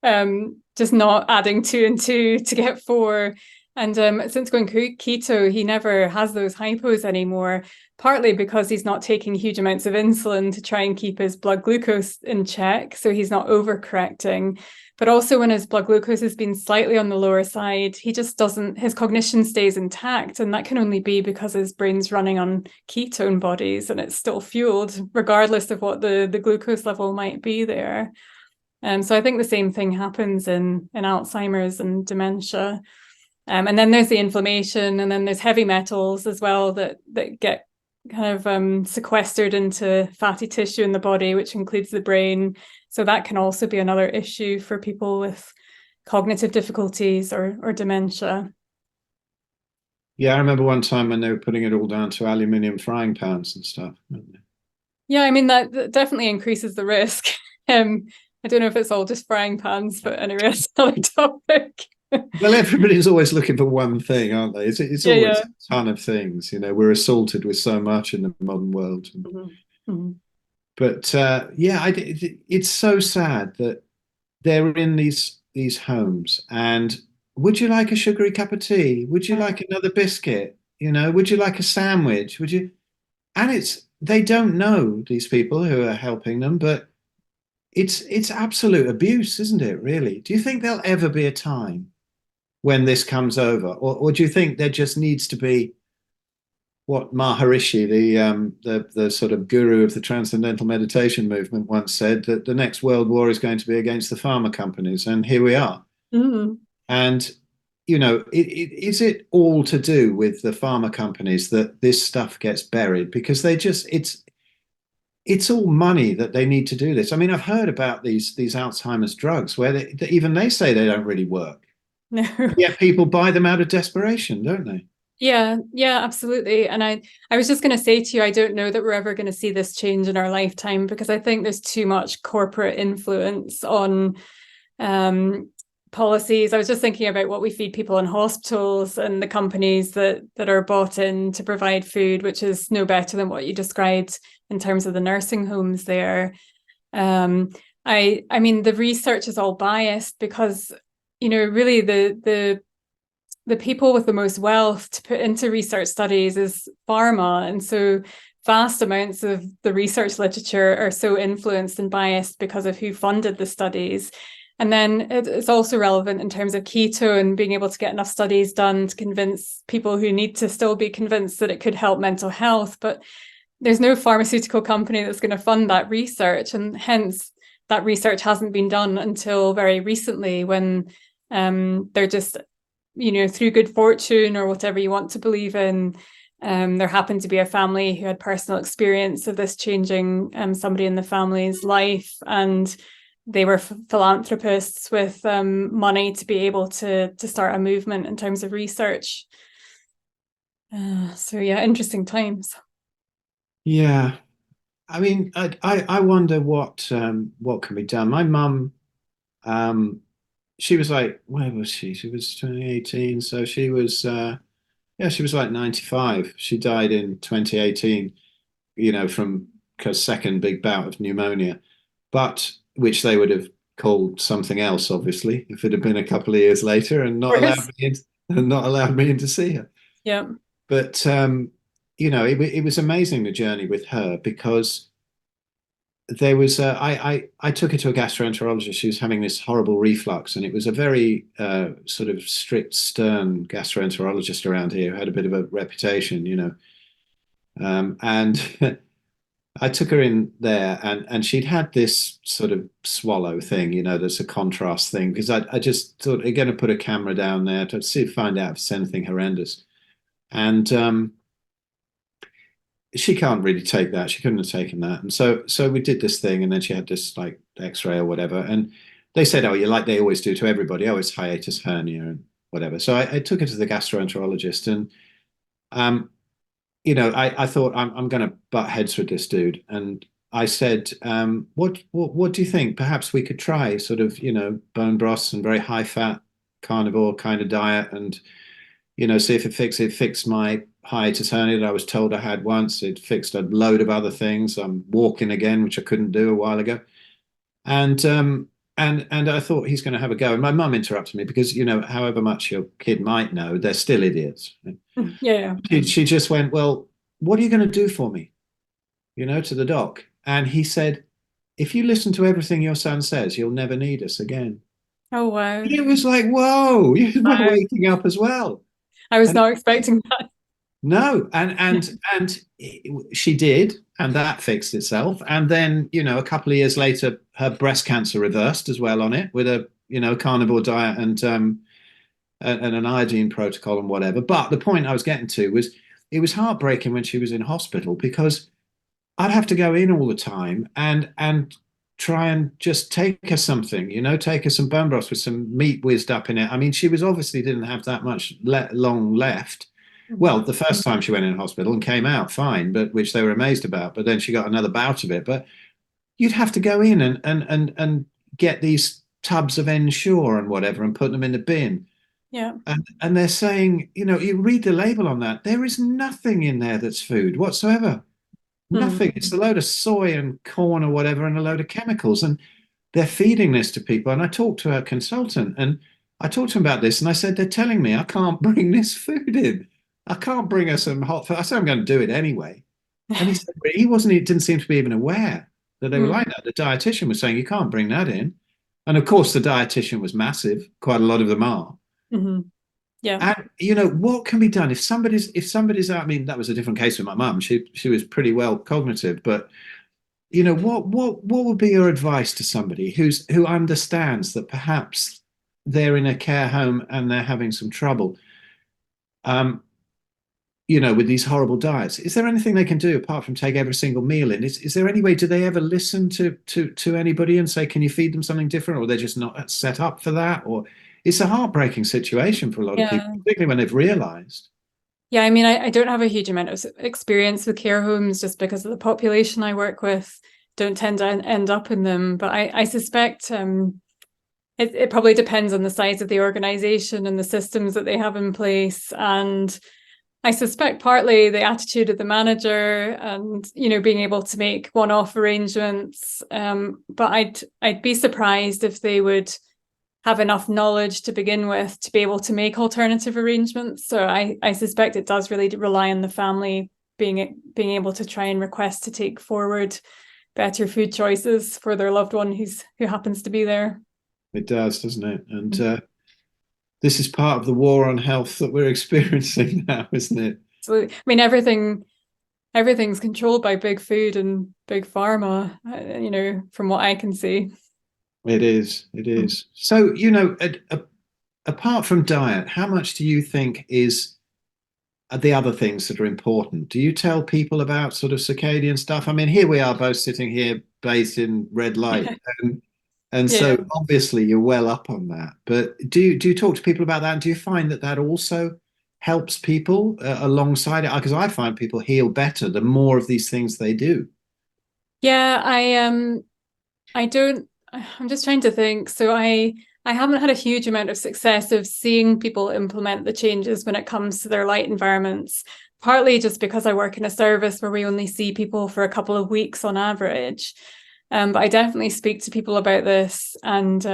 adding 2 and 2 to get 4. And since going keto, he never has those hypos anymore, partly because he's not taking huge amounts of insulin to try and keep his blood glucose in check, so he's not overcorrecting. But also when his blood glucose has been slightly on the lower side, he just doesn't, his cognition stays intact. And that can only be because his brain's running on ketone bodies and it's still fueled, regardless of what the glucose level might be there. So I think the same thing happens in Alzheimer's and dementia. And then there's the inflammation, and then there's heavy metals as well that get kind of sequestered into fatty tissue in the body, which includes the brain. So that can also be another issue for people with cognitive difficulties or dementia. Yeah, I remember one time when they were putting it all down to aluminium frying pans and stuff. Yeah, I mean, that definitely increases the risk. I don't know if it's all just frying pans, but anyway, that's another topic. Well, everybody's always looking for one thing, aren't they? It's always a ton of things. We're assaulted with so much in the modern world. Mm-hmm. Mm-hmm. But it's so sad that they're in these homes. And would you like a sugary cup of tea? Would you like another biscuit? Would you like a sandwich? Would you? And they don't know, these people who are helping them, but it's absolute abuse, isn't it? Really? Do you think there'll ever be a time when this comes over, or do you think there just needs to be what Maharishi, the sort of guru of the transcendental meditation movement, once said, that the next world war is going to be against the pharma companies, and here we are. Mm-hmm. And is it all to do with the pharma companies that this stuff gets buried? Because it's all money that they need to do this. I mean, I've heard about these Alzheimer's drugs where even they say they don't really work. No. Yet people buy them out of desperation, don't they? Yeah, absolutely. And I was just going to say to you, I don't know that we're ever going to see this change in our lifetime, because I think there's too much corporate influence on policies. I was just thinking about what we feed people in hospitals and the companies that are bought in to provide food, which is no better than what you described in terms of the nursing homes there. I mean, the research is all biased because really the people with the most wealth to put into research studies is pharma. And so vast amounts of the research literature are so influenced and biased because of who funded the studies. And then it's also relevant in terms of keto and being able to get enough studies done to convince people who need to still be convinced that it could help mental health. But there's no pharmaceutical company that's going to fund that research. And hence that research hasn't been done until very recently, when they're just, through good fortune or whatever you want to believe in, there happened to be a family who had personal experience of this changing somebody in the family's life, and they were philanthropists with money to be able to start a movement in terms of research. So yeah, interesting times. Yeah, I mean, I wonder what can be done. My mum, she was like, where was she? She was 2018, so she was she was like 95. She died in 2018, from her second big bout of pneumonia, but which they would have called something else, obviously, if it had been a couple of years later and not allowed me in to see her. Yeah. But it was amazing, the journey with her, because there was I took her to a gastroenterologist. She was having this horrible reflux, and it was a very sort of strict, stern gastroenterologist around here who had a bit of a reputation, and I took her in there, and she'd had this sort of swallow thing, that's a contrast thing, because I just thought, I'm going to put a camera down there to find out if it's anything horrendous. And she can't really take that. She couldn't have taken that. And so we did this thing, and then she had this like X-ray or whatever. And they said, oh, you like they always do to everybody, oh, it's hiatus hernia and whatever. So I took her to the gastroenterologist, and I thought, I'm going to butt heads with this dude. And I said, what do you think? Perhaps we could try sort of, bone broths and very high fat carnivore kind of diet, and see if it fixed my hiatus hernia that I was told I had once. It fixed a load of other things. I'm walking again, which I couldn't do a while ago. And I thought he's going to have a go. And my mum interrupted me because, however much your kid might know, they're still idiots. Yeah. She just went, well, what are you going to do for me? To the doc. And he said, if you listen to everything your son says, you'll never need us again. Oh, wow. And it was like, whoa, you were waking up as well. I was not expecting that. No, and she did, and that fixed itself. And then, a couple of years later, her breast cancer reversed as well on it with a, carnivore diet and an iodine protocol and whatever. But the point I was getting to was it was heartbreaking when she was in hospital because I'd have to go in all the time and try and just take her something, take her some bone broth with some meat whizzed up in it. I mean, she was obviously didn't have that much long left. Well, the first time she went in hospital and came out fine, but which they were amazed about. But then she got another bout of it. But you'd have to go in and get these tubs of Ensure and whatever and put them in the bin. Yeah. And they're saying, you read the label on that. There is nothing in there that's food whatsoever. Nothing. It's a load of soy and corn or whatever and a load of chemicals. And they're feeding this to people. And I talked to a consultant and I talked to him about this. And I said, they're telling me I can't bring this food in. I can't bring her some hot food. I said, I'm going to do it anyway. And he said, he didn't seem to be even aware that they were like that. The dietitian was saying, you can't bring that in. And of course, the dietitian was massive. Quite a lot of them are. Mm-hmm. Yeah. And, what can be done if somebody's out? I mean, that was a different case with my mum. She was pretty well cognitive, but, what would be your advice to somebody who understands that perhaps they're in a care home and they're having some trouble? With these horrible diets, is there anything they can do apart from take every single meal in? Is there any way? Do they ever listen to anybody and say, can you feed them something different, or they're just not set up for that? Or it's a heartbreaking situation for a lot of people, particularly when they've realized. Yeah, I mean, I don't have a huge amount of experience with care homes just because of the population I work with. Don't tend to end up in them, but I suspect it probably depends on the size of the organization and the systems that they have in place. And I suspect partly the attitude of the manager and, being able to make one-off arrangements. But I'd be surprised if they would have enough knowledge to begin with to be able to make alternative arrangements. So I suspect it does really rely on the family being able to try and request to take forward better food choices for their loved one who happens to be there. It does, doesn't it? And this is part of the war on health that we're experiencing now, isn't it? So, I mean, everything's controlled by big food and big pharma, from what I can see. It is. So, apart from diet, how much do you think is the other things that are important? Do you tell people about sort of circadian stuff? I mean, here we are both sitting here bathed in red light. And so obviously you're well up on that. But do you talk to people about that? And do you find that also helps people alongside it? Because I find people heal better the more of these things they do. Yeah, I don't. I'm just trying to think. So I haven't had a huge amount of success of seeing people implement the changes when it comes to their light environments, partly just because I work in a service where we only see people for a couple of weeks on average. But I definitely speak to people about this. And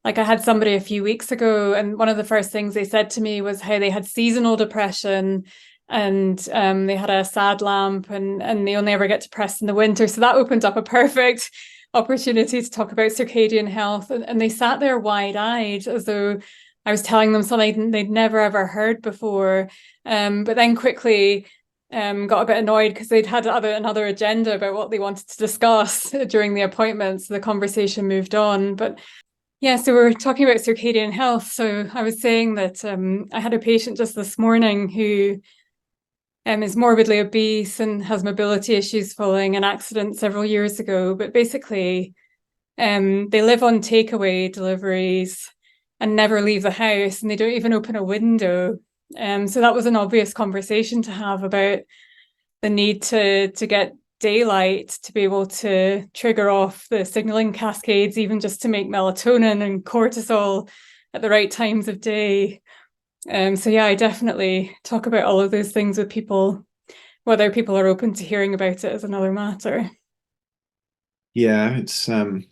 I had somebody a few weeks ago, and one of the first things they said to me was how they had seasonal depression and they had a sad lamp and they only ever get depressed in the winter. So that opened up a perfect opportunity to talk about circadian health. And they sat there wide-eyed as though I was telling them something they'd never ever heard before. But then quickly got a bit annoyed because they'd had another agenda about what they wanted to discuss during the appointment. So the conversation moved on. But yeah, so we're talking about circadian health. So I was saying that I had a patient just this morning who is morbidly obese and has mobility issues following an accident several years ago. But basically, they live on takeaway deliveries and never leave the house, and they don't even open a window. So that was an obvious conversation to have about the need to get daylight to be able to trigger off the signaling cascades, even just to make melatonin and cortisol at the right times of day. So yeah, I definitely talk about all of those things with people. Whether people are open to hearing about it is another matter. Yeah, it's a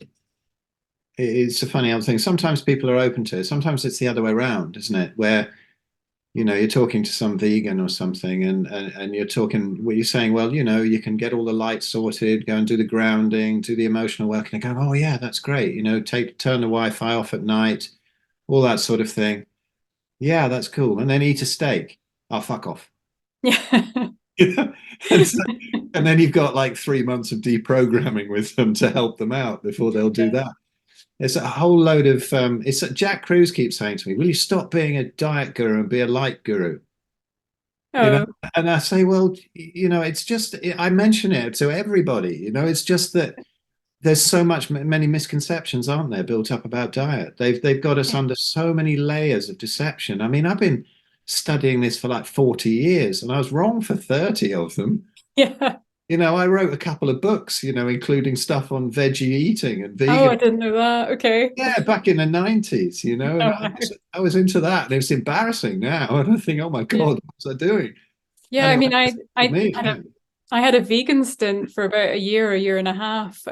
funny old thing. Sometimes people are open to it. Sometimes it's the other way around, isn't it? Where you're talking to some vegan or something, and you're talking, well, you're saying, well, you can get all the lights sorted, go and do the grounding, do the emotional work, and they go, oh yeah, that's great. Turn the Wi-Fi off at night, all that sort of thing. Yeah, that's cool. And then eat a steak. Oh, fuck off. Yeah. and, so, and then you've got like 3 months of deprogramming with them to help them out before they'll do that. It's a whole load of it's Jack Cruz keeps saying to me, will you stop being a diet guru and be a light guru? Oh, And I say, well, it's just, I mention it to everybody. It's just that there's many misconceptions, aren't there, built up about diet. They've got us under so many layers of deception. I mean, I've been studying this for like 40 years and I was wrong for 30 of them. yeah. I wrote a couple of books, including stuff on veggie eating and vegan. Oh, I didn't know that. Okay. Yeah, back in the 90s, and I was into that, and it's embarrassing now. And I think, oh my God, what's I doing? Yeah, Anyway, I mean, I had a vegan stint for about a year and a half.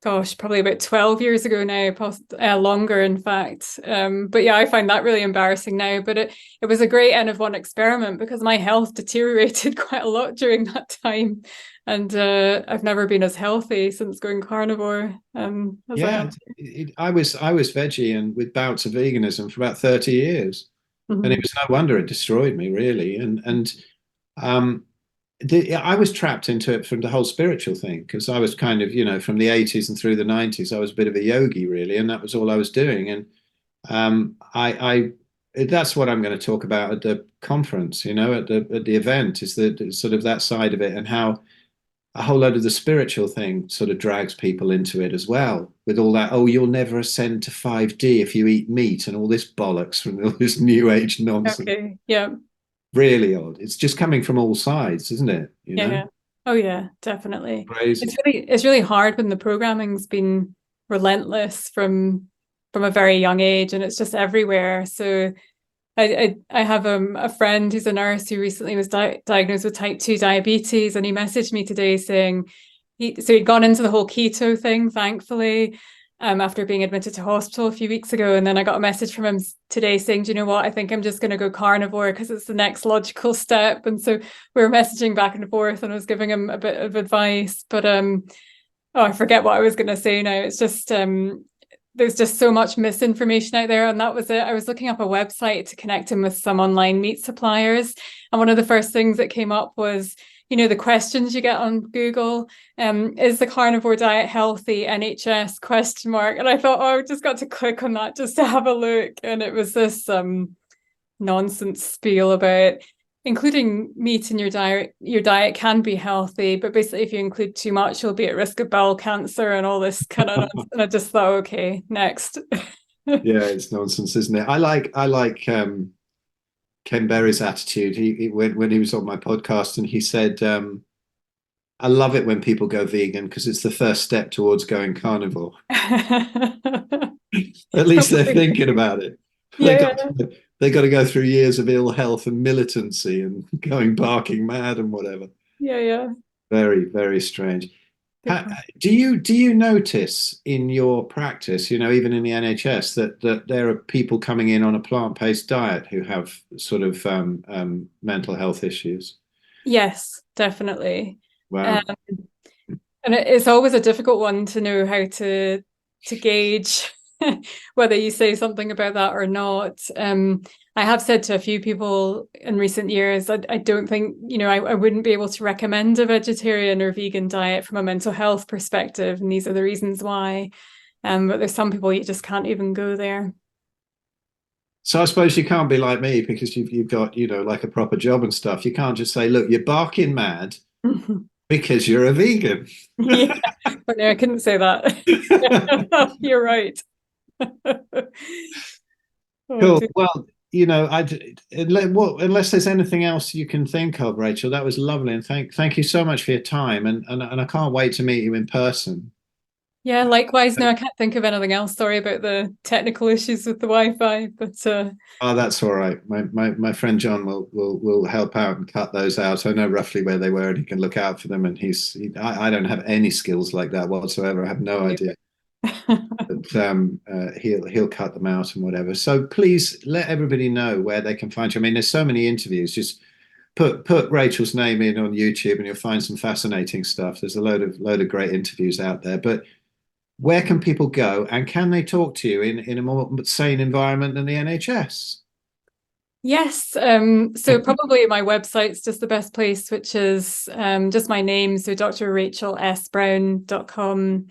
Gosh, probably about 12 years ago now, longer, in fact. But yeah, I find that really embarrassing now. But it was a great N of one experiment because my health deteriorated quite a lot during that time. And I've never been as healthy since going carnivore. Yeah, I was veggie and with bouts of veganism for about 30 years. And it was no wonder it destroyed me, really. I was trapped into it from the whole spiritual thing because I was kind of, from the 80s and through the 90s, I was a bit of a yogi, really, and that was all I was doing. And I that's what I'm going to talk about at the conference, at the event, is the sort of that side of it and how a whole load of the spiritual thing sort of drags people into it as well, with all that, oh, you'll never ascend to 5D if you eat meat and all this bollocks from all this new age nonsense. Okay, yeah. Really odd. It's just coming from all sides, isn't it? Yeah. Oh yeah, definitely. Crazy. It's really hard when the programming's been relentless from a very young age and it's just everywhere. So I have a friend who's a nurse who recently was diagnosed with type 2 diabetes, and he messaged me today saying he'd gone into the whole keto thing, thankfully, after being admitted to hospital a few weeks ago. And then I got a message from him today saying, do you know what, I think I'm just going to go carnivore because it's the next logical step. And so we were messaging back and forth and I was giving him a bit of advice, but I forget what I was going to say now. It's just there's just so much misinformation out there, and that was it. I was looking up a website to connect him with some online meat suppliers, and one of the first things that came up was, the questions you get on Google, is the carnivore diet healthy, NHS ? And I thought, oh, I just got to click on that just to have a look. And it was this nonsense spiel about including meat in your diet can be healthy, but basically if you include too much, you'll be at risk of bowel cancer and all this kind of nonsense. And I just thought, okay, next. Yeah, it's nonsense, isn't it? I like Ken Berry's attitude. He when he was on my podcast, and he said, I love it when people go vegan because it's the first step towards going carnivore. At least they're thinking about it. They got to go through years of ill health and militancy and going barking mad and whatever. Yeah. Very, very strange. Do you notice in your practice, even in the NHS, that there are people coming in on a plant-based diet who have sort of mental health issues? Yes, definitely. Wow. And it's always a difficult one to know how to gauge whether you say something about that or not. I have said to a few people in recent years, I don't think, I wouldn't be able to recommend a vegetarian or vegan diet from a mental health perspective. And these are the reasons why. But there's some people you just can't even go there. So I suppose you can't be like me because you've got, like a proper job and stuff. You can't just say, look, you're barking mad because you're a vegan. Yeah, but no, I couldn't say that. You're right. Cool. Well, unless there's anything else you can think of, Rachel, that was lovely, and thank you so much for your time, and I can't wait to meet you in person. Yeah, likewise. No, I can't think of anything else. Sorry about the technical issues with the Wi-Fi, but Oh, that's all right. My friend John will help out and cut those out. I know roughly where they were, and he can look out for them. And I don't have any skills like that whatsoever. I have no idea. But he'll cut them out and whatever. So please let everybody know where they can find you. I mean, there's so many interviews. Just put Rachel's name in on YouTube, and you'll find some fascinating stuff. There's a load of great interviews out there. But where can people go, and can they talk to you in a more sane environment than the NHS? Yes, so probably my website's just the best place, which is just my name, so drrachelsbrown.com.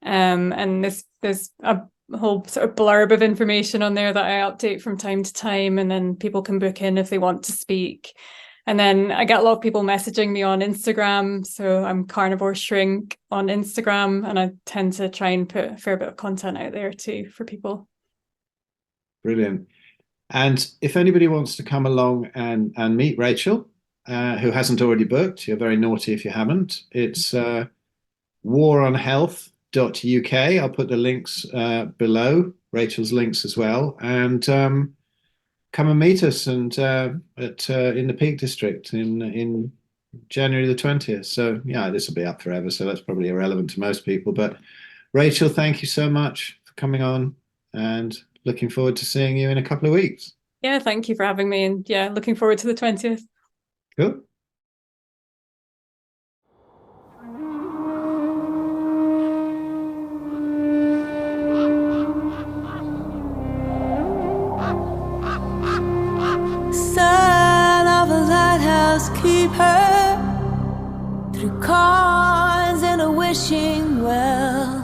And there's a whole sort of blurb of information on there that I update from time to time, and then people can book in if they want to speak. And then I get a lot of people messaging me on Instagram. So I'm Carnivore Shrink on Instagram, and I tend to try and put a fair bit of content out there too for people. Brilliant. And if anybody wants to come along and meet Rachel, who hasn't already booked, you're very naughty if you haven't. It's waronhealth.uk. I'll put the links below, Rachel's links as well. And come and meet us and in the Peak District in January the 20th. So yeah, this will be up forever, so that's probably irrelevant to most people. But Rachel, thank you so much for coming on, and looking forward to seeing you in a couple of weeks. Yeah, thank you for having me, and yeah, looking forward to the 20th. Cool. Son of a lighthouse keeper, through cons and a wishing well.